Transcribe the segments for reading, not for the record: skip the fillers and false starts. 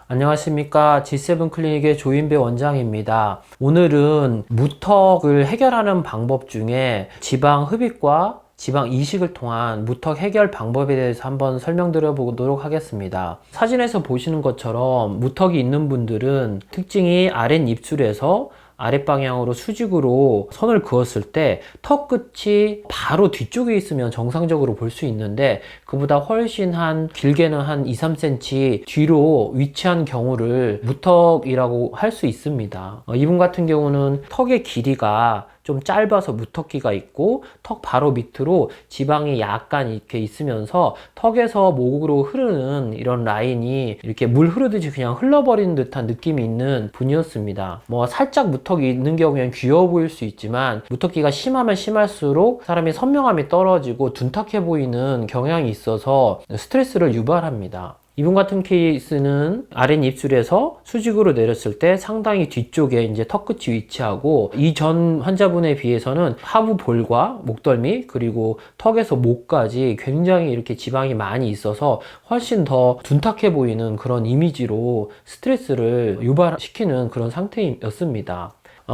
안녕하십니까. G7 클리닉의 조인배 원장입니다. 오늘은 무턱을 해결하는 방법 중에 지방 흡입과 지방 이식을 통한 무턱 해결 방법에 대해서 한번 설명드려 보도록 하겠습니다. 사진에서 보시는 것처럼 무턱이 있는 분들은 특징이 아랫입술에서 아랫방향으로 수직으로 선을 그었을 때 턱 끝이 바로 뒤쪽에 있으면 정상적으로 볼 수 있는데, 그보다 훨씬 길게는 한 2, 3cm 뒤로 위치한 경우를 무턱이라고 할 수 있습니다. 이분 같은 경우는 턱의 길이가 좀 짧아서 무턱기가 있고, 턱 바로 밑으로 지방이 약간 이렇게 있으면서 턱에서 목으로 흐르는 이런 라인이 이렇게 물 흐르듯이 그냥 흘러버리는 듯한 느낌이 있는 분이었습니다. 살짝 무턱이 있는 경우에는 귀여워 보일 수 있지만, 무턱기가 심하면 심할수록 사람이 선명함이 떨어지고 둔탁해 보이는 경향이 있어서 스트레스를 유발합니다. 이분 같은 케이스는 아랫입술에서 수직으로 내렸을 때 상당히 뒤쪽에 이제 턱 끝이 위치하고, 이전 환자분에 비해서는 하부 볼과 목덜미 그리고 턱에서 목까지 굉장히 이렇게 지방이 많이 있어서 훨씬 더 둔탁해 보이는 그런 이미지로 스트레스를 유발시키는 그런 상태였습니다.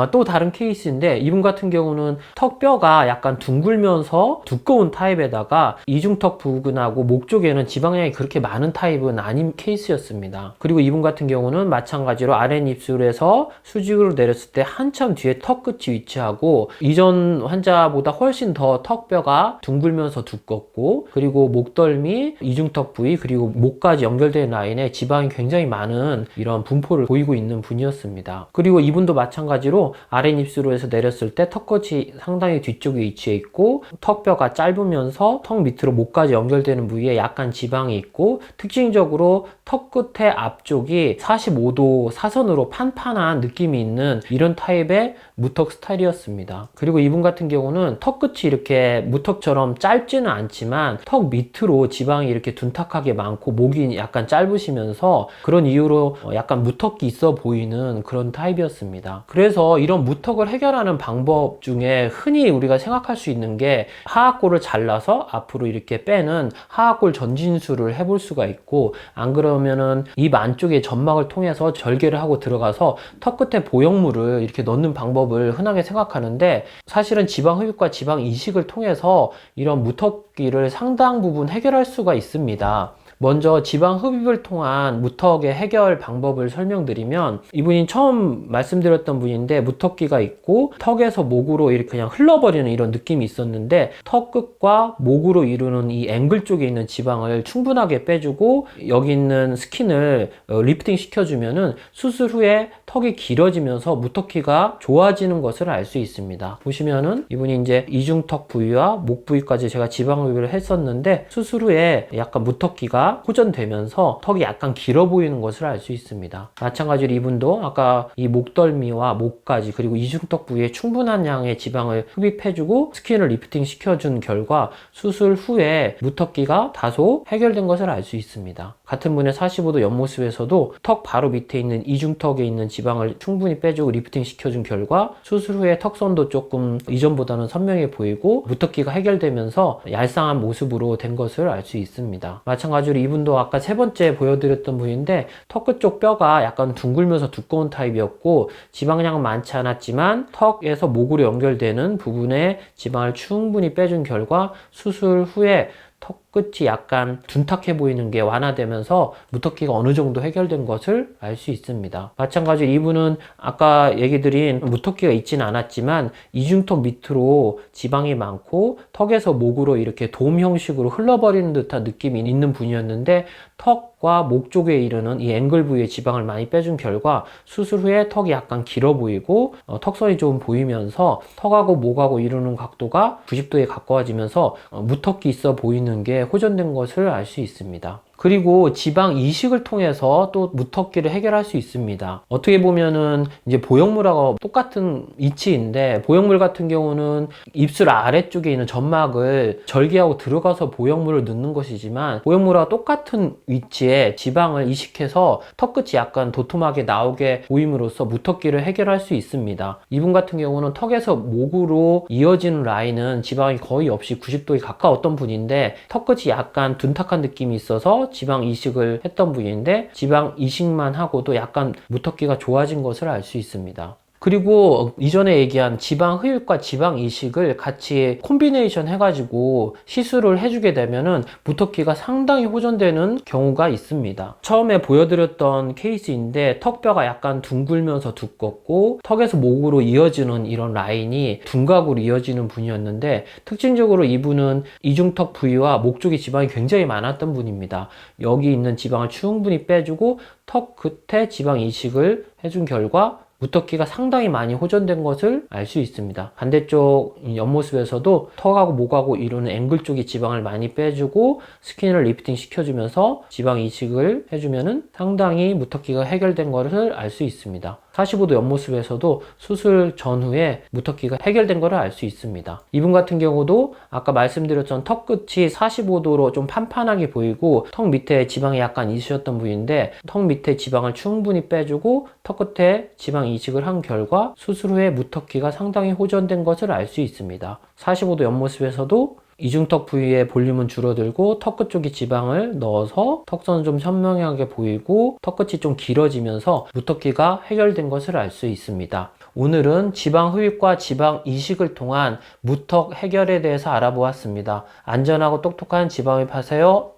또 다른 케이스인데, 이분 같은 경우는 턱뼈가 약간 둥글면서 두꺼운 타입에다가 이중턱 부근하고 목 쪽에는 지방량이 그렇게 많은 타입은 아닌 케이스였습니다. 그리고 이분 같은 경우는 마찬가지로 아랫입술에서 수직으로 내렸을 때 한참 뒤에 턱 끝이 위치하고, 이전 환자보다 훨씬 더 턱뼈가 둥글면서 두껍고, 그리고 목덜미, 이중턱 부위 그리고 목까지 연결된 라인에 지방이 굉장히 많은 이런 분포를 보이고 있는 분이었습니다. 그리고 이분도 마찬가지로 아랫입술에서 내렸을 때 턱끝이 상당히 뒤쪽에 위치해 있고, 턱뼈가 짧으면서 턱 밑으로 목까지 연결되는 부위에 약간 지방이 있고, 특징적으로 턱 끝의 앞쪽이 45도 사선으로 판판한 느낌이 있는 이런 타입의 무턱 스타일이었습니다. 그리고 이분 같은 경우는 턱 끝이 이렇게 무턱처럼 짧지는 않지만 턱 밑으로 지방이 이렇게 둔탁하게 많고, 목이 약간 짧으시면서 그런 이유로 약간 무턱이 있어 보이는 그런 타입이었습니다. 그래서 이런 무턱을 해결하는 방법 중에 흔히 우리가 생각할 수 있는 게, 하악골을 잘라서 앞으로 이렇게 빼는 하악골 전진술을 해볼 수가 있고, 안 그러면은 입 안쪽에 점막을 통해서 절개를 하고 들어가서 턱 끝에 보형물을 이렇게 넣는 방법을 흔하게 생각하는데, 사실은 지방 흡입과 지방 이식을 통해서 이런 무턱기를 상당 부분 해결할 수가 있습니다. 먼저 지방 흡입을 통한 무턱의 해결 방법을 설명드리면, 이분이 처음 말씀드렸던 분인데 무턱기가 있고 턱에서 목으로 이렇게 그냥 흘러버리는 이런 느낌이 있었는데, 턱 끝과 목으로 이루는 이 앵글 쪽에 있는 지방을 충분하게 빼주고 여기 있는 스킨을 리프팅 시켜주면은 수술 후에 턱이 길어지면서 무턱기가 좋아지는 것을 알 수 있습니다. 보시면은 이분이 이제 이중턱 부위와 목 부위까지 제가 지방 흡입을 했었는데, 수술 후에 약간 무턱기가 호전되면서 턱이 약간 길어 보이는 것을 알 수 있습니다. 마찬가지로 이분도 아까 이 목덜미와 목까지 그리고 이중턱 부위에 충분한 양의 지방을 흡입해주고 스킨을 리프팅 시켜준 결과 수술 후에 무턱기가 다소 해결된 것을 알 수 있습니다. 같은 분의 45도 옆모습에서도 턱 바로 밑에 있는 이중턱에 있는 지방을 충분히 빼주고 리프팅 시켜준 결과 수술 후에 턱선도 조금 이전보다는 선명해 보이고 무턱기가 해결되면서 얄쌍한 모습으로 된 것을 알 수 있습니다. 마찬가지로 이분도 아까 세 번째 보여드렸던 분인데, 턱 끝쪽 뼈가 약간 둥글면서 두꺼운 타입이었고, 지방량은 많지 않았지만 턱에서 목으로 연결되는 부분에 지방을 충분히 빼준 결과 수술 후에 턱 끝이 약간 둔탁해 보이는 게 완화되면서 무턱기가 어느 정도 해결된 것을 알 수 있습니다. 마찬가지로 이분은 아까 얘기 드린 무턱기가 있지는 않았지만 이중턱 밑으로 지방이 많고 턱에서 목으로 이렇게 돔 형식으로 흘러버리는 듯한 느낌이 있는 분이었는데, 턱과 목 쪽에 이르는 이 앵글 부위에 지방을 많이 빼준 결과 수술 후에 턱이 약간 길어 보이고 턱선이 좀 보이면서 턱하고 목하고 이루는 각도가 90도에 가까워지면서 무턱기 있어 보이는 게 호전된 것을 알 수 있습니다. 그리고 지방 이식을 통해서 또 무턱기를 해결할 수 있습니다. 어떻게 보면은 이제 보형물하고 똑같은 이치인데, 보형물 같은 경우는 입술 아래쪽에 있는 점막을 절개하고 들어가서 보형물을 넣는 것이지만, 보형물하고 똑같은 위치에 지방을 이식해서 턱끝이 약간 도톰하게 나오게 보임으로써 무턱기를 해결할 수 있습니다. 이분 같은 경우는 턱에서 목으로 이어지는 라인은 지방이 거의 없이 90도에 가까웠던 분인데, 턱끝이 약간 둔탁한 느낌이 있어서 하면서 지방 이식을 했던 분인데 지방 이식만 하고도 약간 무턱기가 좋아진 것을 알 수 있습니다. 그리고 이전에 얘기한 지방 흡입과 지방 이식을 같이 콤비네이션 해가지고 시술을 해주게 되면은 무턱기가 상당히 호전되는 경우가 있습니다. 처음에 보여드렸던 케이스인데 턱뼈가 약간 둥글면서 두껍고 턱에서 목으로 이어지는 이런 라인이 둔각으로 이어지는 분이었는데 특징적으로 이분은 이중턱 부위와 목 쪽에 지방이 굉장히 많았던 분입니다. 여기 있는 지방을 충분히 빼주고 턱 끝에 지방 이식을 해준 결과 무턱기가 상당히 많이 호전된 것을 알 수 있습니다. 반대쪽 옆모습에서도 턱하고 목하고 이루는 앵글 쪽에 지방을 많이 빼주고 스킨을 리프팅 시켜주면서 지방 이식을 해주면은 상당히 무턱기가 해결된 것을 알 수 있습니다. 45도 옆모습에서도 수술 전후에 무턱기가 해결된 것을 알 수 있습니다. 이분 같은 경우도 아까 말씀드렸던 턱 끝이 45도로 좀 판판하게 보이고 턱 밑에 지방이 약간 있으셨던 분인데 턱 밑에 지방을 충분히 빼주고 턱 끝에 지방 이식을 한 결과 수술 후에 무턱기가 상당히 호전된 것을 알 수 있습니다. 45도 옆모습에서도 이중턱 부위의 볼륨은 줄어들고 턱 끝 쪽에 지방을 넣어서 턱선은 좀 선명하게 보이고 턱 끝이 좀 길어지면서 무턱기가 해결된 것을 알 수 있습니다. 오늘은 지방 흡입과 지방 이식을 통한 무턱 해결에 대해서 알아보았습니다. 안전하고 똑똑한 지방 흡입 하세요.